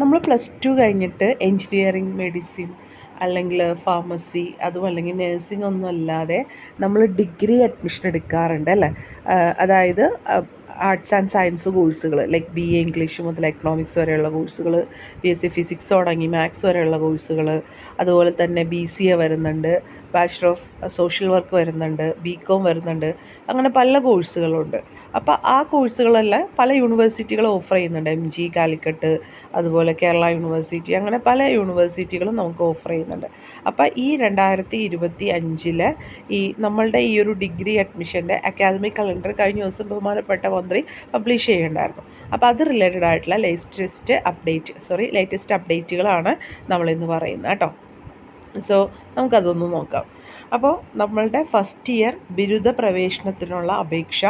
നമ്മൾ +2 കഴിഞ്ഞിട്ട് engineering, medicine അല്ലെങ്കിൽ ഫാർമസി അതും അല്ലെങ്കിൽ നഴ്സിംഗ് ഒന്നും അല്ലാതെ നമ്മൾ ഡിഗ്രി അഡ്മിഷൻ എടുക്കാറുണ്ട് അല്ലേ. അതായത് ആർട്സ് ആൻഡ് സയൻസ് കോഴ്സുകൾ ലൈക്ക് BA ഇംഗ്ലീഷ് മുതൽ എക്കണോമിക്സ് വരെയുള്ള കോഴ്സുകൾ, BSc ഫിസിക്സ് തുടങ്ങി മാത്സ് വരെയുള്ള കോഴ്സുകൾ, അതുപോലെ തന്നെ BCA വരുന്നുണ്ട്, ബാച്ചുലർ ഓഫ് സോഷ്യൽ വർക്ക് വരുന്നുണ്ട്, BCom വരുന്നുണ്ട്, അങ്ങനെ പല കോഴ്സുകളുണ്ട്. അപ്പോൾ ആ കോഴ്സുകളെല്ലാം പല യൂണിവേഴ്സിറ്റികൾ ഓഫർ ചെയ്യുന്നുണ്ട്. MG, കാലിക്കട്ട്, അതുപോലെ കേരള യൂണിവേഴ്സിറ്റി, അങ്ങനെ പല യൂണിവേഴ്സിറ്റികളും നമുക്ക് ഓഫർ ചെയ്യുന്നുണ്ട്. അപ്പോൾ ഈ 2025 ഈ നമ്മളുടെ ഈ ഒരു ഡിഗ്രി അഡ്മിഷൻ്റെ അക്കാദമിക് കലണ്ടർ കഴിഞ്ഞ ദിവസം ബഹുമാനപ്പെട്ട മന്ത്രി പബ്ലിഷ് ചെയ്യുന്നുണ്ടായിരുന്നു. അപ്പോൾ അത് റിലേറ്റഡ് ആയിട്ടുള്ള ലേറ്റസ്റ്റ് അപ്ഡേറ്റുകളാണ് നമ്മളിന്ന് പറയുന്നത് കേട്ടോ. സോ നമുക്കതൊന്ന് നോക്കാം. അപ്പോൾ നമ്മളുടെ ഫസ്റ്റ് ഇയർ ബിരുദ പ്രവേശനത്തിനുള്ള അപേക്ഷ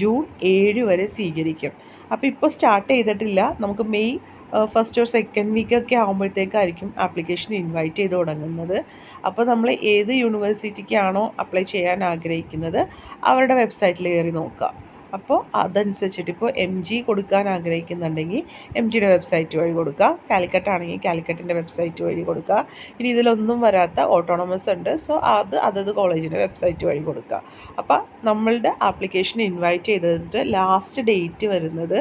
ജൂൺ 7 വരെ സ്വീകരിക്കും. അപ്പോൾ ഇപ്പോൾ സ്റ്റാർട്ട് ചെയ്തിട്ടില്ല. നമുക്ക് മെയ് ഫസ്റ്റ് ഓർ സെക്കൻഡ് വീക്കൊക്കെ ആകുമ്പോഴത്തേക്കായിരിക്കും ആപ്ലിക്കേഷൻ ഇൻവൈറ്റ് ചെയ്ത് തുടങ്ങുന്നത്. അപ്പോൾ നമ്മൾ ഏത് യൂണിവേഴ്സിറ്റിക്കാണോ അപ്ലൈ ചെയ്യാൻ ആഗ്രഹിക്കുന്നത് അവരുടെ വെബ്സൈറ്റിൽ കയറി നോക്കുക. അപ്പോൾ അതനുസരിച്ചിട്ട് ഇപ്പോൾ MG കൊടുക്കാൻ ആഗ്രഹിക്കുന്നുണ്ടെങ്കിൽ MGയുടെ വെബ്സൈറ്റ് വഴി കൊടുക്കുക, കാലിക്കട്ടാണെങ്കിൽ കാലിക്കറ്റിൻ്റെ വെബ്സൈറ്റ് വഴി കൊടുക്കുക. ഇനി ഇതിലൊന്നും വരാത്ത ഓട്ടോണമസ് ഉണ്ട്, സോ അതത് കോളേജിൻ്റെ വെബ്സൈറ്റ് വഴി കൊടുക്കുക. അപ്പോൾ നമ്മളുടെ ആപ്ലിക്കേഷൻ ഇൻവൈറ്റ് ചെയ്തിട്ട് ലാസ്റ്റ് ഡേറ്റ് വരുന്നത്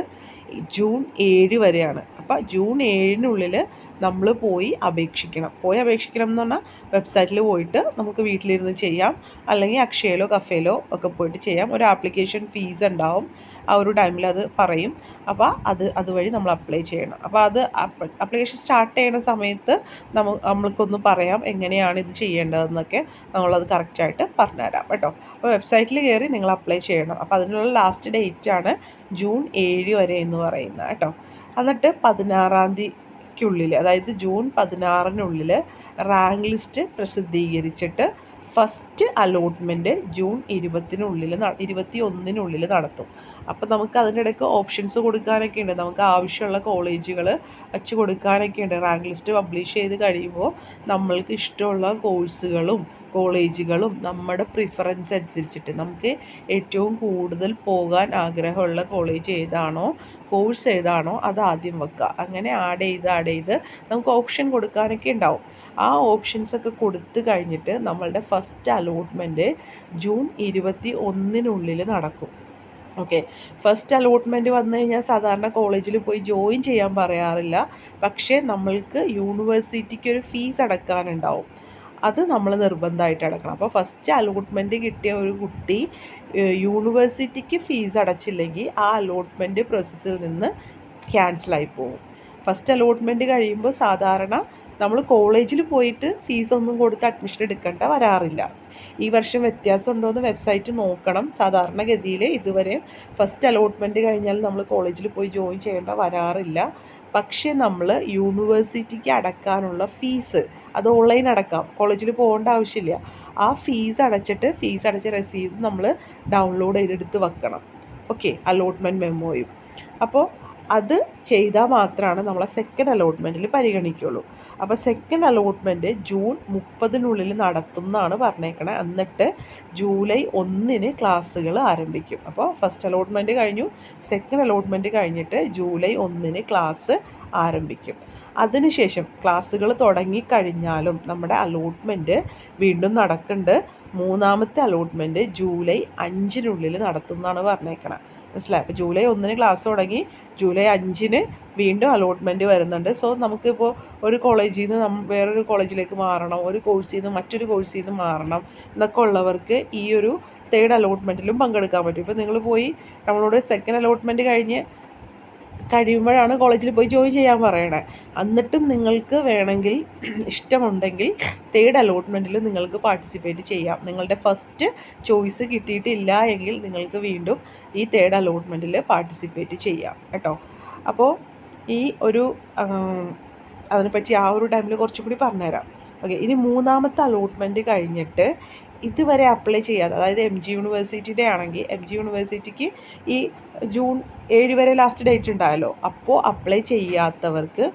ജൂൺ 7 വരെയാണ്. അപ്പോൾ ജൂൺ 7-നുള്ളിൽ നമ്മൾ പോയി അപേക്ഷിക്കണം എന്ന് പറഞ്ഞാൽ വെബ്സൈറ്റിൽ പോയിട്ട് നമുക്ക് വീട്ടിലിരുന്ന് ചെയ്യാം, അല്ലെങ്കിൽ അക്ഷയയിലോ കഫേയിലോ ഒക്കെ പോയിട്ട് ചെയ്യാം. ഒരു ആപ്ലിക്കേഷൻ ഫീസ് ഉണ്ടാവും, ആ ഒരു ടൈമിൽ അത് പറയും. അപ്പോൾ അതുവഴി നമ്മൾ അപ്ലൈ ചെയ്യണം. അപ്പോൾ ആപ്ലിക്കേഷൻ സ്റ്റാർട്ട് ചെയ്യുന്ന സമയത്ത് നമ്മൾക്കൊന്ന് പറയാം എങ്ങനെയാണ് ഇത് ചെയ്യേണ്ടതെന്നൊക്കെ, നമ്മളത് കറക്റ്റായിട്ട് പറഞ്ഞുതരാം കേട്ടോ. അപ്പോൾ വെബ്സൈറ്റിൽ കയറി നിങ്ങൾ അപ്ലൈ ചെയ്യണം. അപ്പോൾ അതിനുള്ള ലാസ്റ്റ് ഡേറ്റാണ് ജൂൺ 7 വരെ എന്ന് പറയുന്നത് കേട്ടോ. എന്നിട്ട് 16-ാം തീയതിക്കുള്ളിൽ, അതായത് ജൂൺ 16-നുള്ളിൽ റാങ്ക് ലിസ്റ്റ് പ്രസിദ്ധീകരിച്ചിട്ട് ഫസ്റ്റ് അലോട്ട്മെൻറ്റ് ജൂൺ 21-നുള്ളിൽ നടത്തും. അപ്പോൾ നമുക്ക് അതിൻ്റെ ഇടയ്ക്ക് ഓപ്ഷൻസ് കൊടുക്കാനൊക്കെ ഉണ്ട്. നമുക്ക് ആവശ്യമുള്ള കോളേജുകൾ വച്ച് കൊടുക്കാനൊക്കെ ഉണ്ട്. റാങ്ക് ലിസ്റ്റ് പബ്ലിഷ് ചെയ്ത് കഴിയുമ്പോൾ നമ്മൾക്ക് ഇഷ്ടമുള്ള കോളേജുകളും നമ്മുടെ പ്രിഫറൻസ് അനുസരിച്ചിട്ട് നമുക്ക് ഏറ്റവും കൂടുതൽ പോകാൻ ആഗ്രഹമുള്ള കോഴ്സ് ഏതാണോ അത് ആദ്യം വെക്കുക. അങ്ങനെ ആഡ് ചെയ്ത് നമുക്ക് ഓപ്ഷൻ കൊടുക്കാനൊക്കെ ഉണ്ടാവും. ആ ഓപ്ഷൻസൊക്കെ കൊടുത്തു കഴിഞ്ഞിട്ട് നമ്മളുടെ ഫസ്റ്റ് അലോട്ട്മെൻറ്റ് ജൂൺ 21-നുള്ളിൽ നടക്കും. ഓക്കെ, ഫസ്റ്റ് അലോട്ട്മെൻറ്റ് വന്നു കഴിഞ്ഞാൽ സാധാരണ കോളേജിൽ പോയി ജോയിൻ ചെയ്യാൻ പറയാറില്ല. പക്ഷേ നമ്മൾക്ക് യൂണിവേഴ്സിറ്റിക്ക് ഒരു ഫീസ് അടക്കാനുണ്ടാവും, അത് നമ്മൾ നിർബന്ധമായിട്ട് അടക്കണം. അപ്പോൾ ഫസ്റ്റ് അലോട്ട്മെൻറ്റ് കിട്ടിയ ഒരു കുട്ടി യൂണിവേഴ്സിറ്റിക്ക് ഫീസ് അടച്ചില്ലെങ്കിൽ ആ അലോട്ട്മെൻറ്റ് പ്രോസസ്സിൽ നിന്ന് ക്യാൻസലായി പോകും. ഫസ്റ്റ് അലോട്ട്മെൻറ്റ് കഴിയുമ്പോൾ സാധാരണ നമ്മൾ കോളേജിൽ പോയിട്ട് ഫീസൊന്നും കൊടുത്ത് അഡ്മിഷൻ എടുക്കേണ്ട വരാറില്ല. ഈ വർഷം വ്യത്യാസം ഉണ്ടോയെന്ന് വെബ്സൈറ്റ് നോക്കണം. സാധാരണഗതിയിൽ ഇതുവരെ ഫസ്റ്റ് അലോട്ട്മെൻറ്റ് കഴിഞ്ഞാൽ നമ്മൾ കോളേജിൽ പോയി ജോയിൻ ചെയ്യേണ്ട വരാറില്ല. പക്ഷേ നമ്മൾ യൂണിവേഴ്സിറ്റിക്ക് അടക്കാനുള്ള ഫീസ് അത് ഓൺലൈൻ അടക്കാം, കോളേജിൽ പോകേണ്ട ആവശ്യമില്ല. ആ ഫീസ് അടച്ച റെസീപ്റ്റ് നമ്മൾ ഡൗൺലോഡ് ചെയ്തെടുത്ത് വെക്കണം. ഓക്കെ, അലോട്ട്മെൻറ്റ് മെമ്മോയും. അപ്പോൾ അത് ചെയ്താൽ മാത്രമാണ് നമ്മളെ സെക്കൻഡ് അലോട്ട്മെൻറ്റിൽ പരിഗണിക്കുള്ളൂ. അപ്പോൾ സെക്കൻഡ് അലോട്ട്മെൻറ്റ് ജൂൺ 30-നുള്ളിൽ നടത്തും എന്നാണ് പറഞ്ഞേക്കണത്. എന്നിട്ട് ജൂലൈ 1-ന് ക്ലാസ്സുകൾ ആരംഭിക്കും. അപ്പോൾ ഫസ്റ്റ് അലോട്ട്മെൻറ്റ് കഴിഞ്ഞു, സെക്കൻഡ് അലോട്ട്മെൻറ്റ് കഴിഞ്ഞിട്ട് ജൂലൈ 1-ന് ക്ലാസ് ആരംഭിക്കും. അതിനുശേഷം ക്ലാസ്സുകൾ തുടങ്ങിക്കഴിഞ്ഞാലും നമ്മുടെ അലോട്ട്മെൻറ്റ് വീണ്ടും നടക്കുന്നുണ്ട്. മൂന്നാമത്തെ അലോട്ട്മെൻറ്റ് ജൂലൈ 5-നുള്ളിൽ നടത്തും എന്നാണ് പറഞ്ഞേക്കണത്. മനസ്സിലായി? അപ്പോൾ ജൂലൈ 1-ന് ക്ലാസ് തുടങ്ങി, ജൂലൈ 5-ന് വീണ്ടും അലോട്ട്മെൻറ്റ് വരുന്നുണ്ട്. സോ നമുക്കിപ്പോൾ ഒരു കോളേജിൽ നിന്ന് വേറൊരു കോളേജിലേക്ക് മാറണം, ഒരു കോഴ്സിൽ നിന്ന് മറ്റൊരു കോഴ്സിൽ നിന്ന് മാറണം എന്നൊക്കെ ഉള്ളവർക്ക് ഈ ഒരു തേർഡ് അലോട്ട്മെൻറ്റിലും പങ്കെടുക്കാൻ പറ്റും. ഇപ്പോൾ നിങ്ങൾ പോയി നമ്മളോട് സെക്കൻഡ് അലോട്ട്മെൻറ്റ് കഴിയുമ്പോഴാണ് കോളേജിൽ പോയി ജോയിൻ ചെയ്യാൻ പറയണേ. എന്നിട്ടും നിങ്ങൾക്ക് വേണമെങ്കിൽ ഇഷ്ടമുണ്ടെങ്കിൽ തേർഡ് അലോട്ട്മെൻറ്റിൽ നിങ്ങൾക്ക് പാർട്ടിസിപ്പേറ്റ് ചെയ്യാം. നിങ്ങളുടെ ഫസ്റ്റ് ചോയ്സ് കിട്ടിയിട്ടില്ല എങ്കിൽ നിങ്ങൾക്ക് വീണ്ടും ഈ തേർഡ് അലോട്ട്മെൻറ്റിൽ പാർട്ടിസിപ്പേറ്റ് ചെയ്യാം കേട്ടോ. അപ്പോൾ ഈ ഒരു അതിനെപ്പറ്റി ആ ഒരു ടൈമിൽ കുറച്ചും കൂടി പറഞ്ഞുതരാം. ഓക്കെ, ഇനി മൂന്നാമത്തെ അലോട്ട്മെൻറ്റ് കഴിഞ്ഞിട്ട് ഇതുവരെ അപ്ലൈ ചെയ്യാതെ, അതായത് MG യൂണിവേഴ്സിറ്റിയുടെ ആണെങ്കിൽ MG യൂണിവേഴ്സിറ്റിക്ക് ഈ ജൂൺ 7 വരെ ലാസ്റ്റ് ഡേറ്റ് ഉണ്ടായല്ലോ. അപ്പോൾ അപ്ലൈ ചെയ്യാത്തവർക്ക്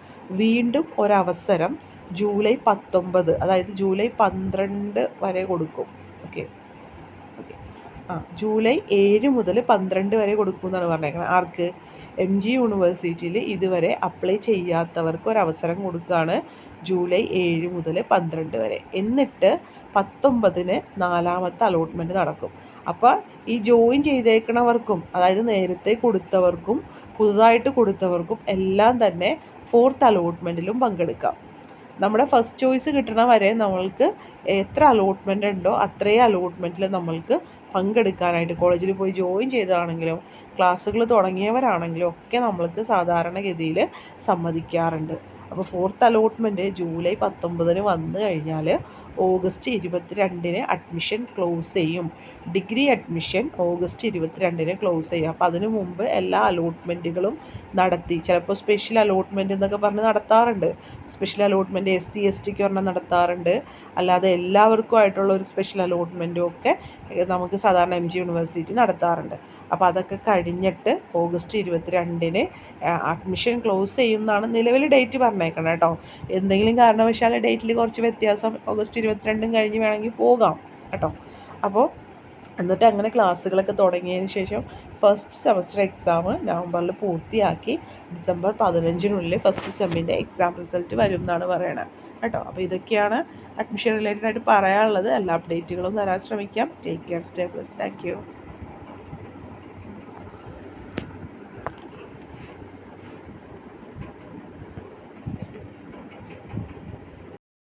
വീണ്ടും ഒരവസരം ജൂലൈ 19, അതായത് ജൂലൈ 12 വരെ കൊടുക്കും. ഓക്കെ, ജൂലൈ 7 മുതൽ 12 വരെ കൊടുക്കും എന്നാണ് പറഞ്ഞേക്കുന്നത്. ആർക്ക്? MG യൂണിവേഴ്സിറ്റിയിൽ ഇതുവരെ അപ്ലൈ ചെയ്യാത്തവർക്ക് ഒരവസരം കൊടുക്കുകയാണ് ജൂലൈ 7 മുതൽ 12 വരെ. എന്നിട്ട് 19-ന് 4ാമത്തെ അലോട്ട്മെൻറ്റ് നടക്കും. അപ്പോൾ ഈ ജോയിൻ ചെയ്തേക്കണവർക്കും, അതായത് നേരത്തെ കൊടുത്തവർക്കും പുതുതായിട്ട് കൊടുത്തവർക്കും എല്ലാം തന്നെ 4th അലോട്ട്മെൻറ്റിലും പങ്കെടുക്കാം. നമ്മുടെ ഫസ്റ്റ് ചോയ്സ് കിട്ടണ വരെ നമ്മൾക്ക് എത്ര അലോട്ട്മെൻ്റ് ഉണ്ടോ അത്രയും അലോട്ട്മെൻറ്റിൽ നമ്മൾക്ക് പങ്കെടുക്കാനായിട്ട്, കോളേജിൽ പോയി ജോയിൻ ചെയ്തതാണെങ്കിലും ക്ലാസ്സുകൾ തുടങ്ങിയവരാണെങ്കിലും ഒക്കെ നമ്മൾക്ക് സാധാരണഗതിയിൽ സമ്മതിക്കാറുണ്ട്. അപ്പോൾ 4th അലോട്ട്മെൻറ്റ് ജൂലൈ 19-ന് വന്നു കഴിഞ്ഞാൽ ഓഗസ്റ്റ് 22-ന് അഡ്മിഷൻ ക്ലോസ് ചെയ്യും. ഡിഗ്രി അഡ്മിഷൻ ഓഗസ്റ്റ് 22-ന് ക്ലോസ് ചെയ്യും. അപ്പോൾ അതിനു മുമ്പ് എല്ലാ അലോട്ട്മെൻറ്റുകളും നടത്തി, ചിലപ്പോൾ സ്പെഷ്യൽ അലോട്ട്മെൻറ്റ് എന്നൊക്കെ പറഞ്ഞ് നടത്താറുണ്ട്. സ്പെഷ്യൽ അലോട്ട്മെൻറ്റ് SC STക്ക് ഒരെണ്ണം നടത്താറുണ്ട്. അല്ലാതെ എല്ലാവർക്കും ആയിട്ടുള്ള ഒരു സ്പെഷ്യൽ അലോട്ട്മെൻറ്റും ഒക്കെ നമുക്ക് സാധാരണ MG യൂണിവേഴ്സിറ്റി നടത്താറുണ്ട്. അപ്പോൾ അതൊക്കെ കഴിഞ്ഞിട്ട് ഓഗസ്റ്റ് 22-ന് അഡ്മിഷൻ ക്ലോസ് ചെയ്യുമെന്നാണ് നിലവിൽ ഡേറ്റ് പറഞ്ഞേക്കണം കേട്ടോ. എന്തെങ്കിലും കാരണവശാൽ ഡേറ്റിൽ കുറച്ച് വ്യത്യാസം ഓഗസ്റ്റ് 22 കഴിഞ്ഞ് വേണമെങ്കിൽ പോകാം കേട്ടോ. അപ്പോൾ എന്നിട്ട് അങ്ങനെ ക്ലാസ്സുകളൊക്കെ തുടങ്ങിയതിന് ശേഷം ഫസ്റ്റ് സെമസ്റ്റർ എക്സാം നവംബറിൽ പൂർത്തിയാക്കി ഡിസംബർ 15-നുള്ളിൽ ഫസ്റ്റ് സെമ്മിൻ്റെ എക്സാം റിസൾട്ട് വരും എന്നാണ് പറയണത് കേട്ടോ. അപ്പോൾ ഇതൊക്കെയാണ് അഡ്മിഷൻ റിലേറ്റഡ് ആയിട്ട് പറയാനുള്ളത്. എല്ലാ അപ്ഡേറ്റുകളും തരാൻ ശ്രമിക്കാം. Take care, stay plus. Thank you.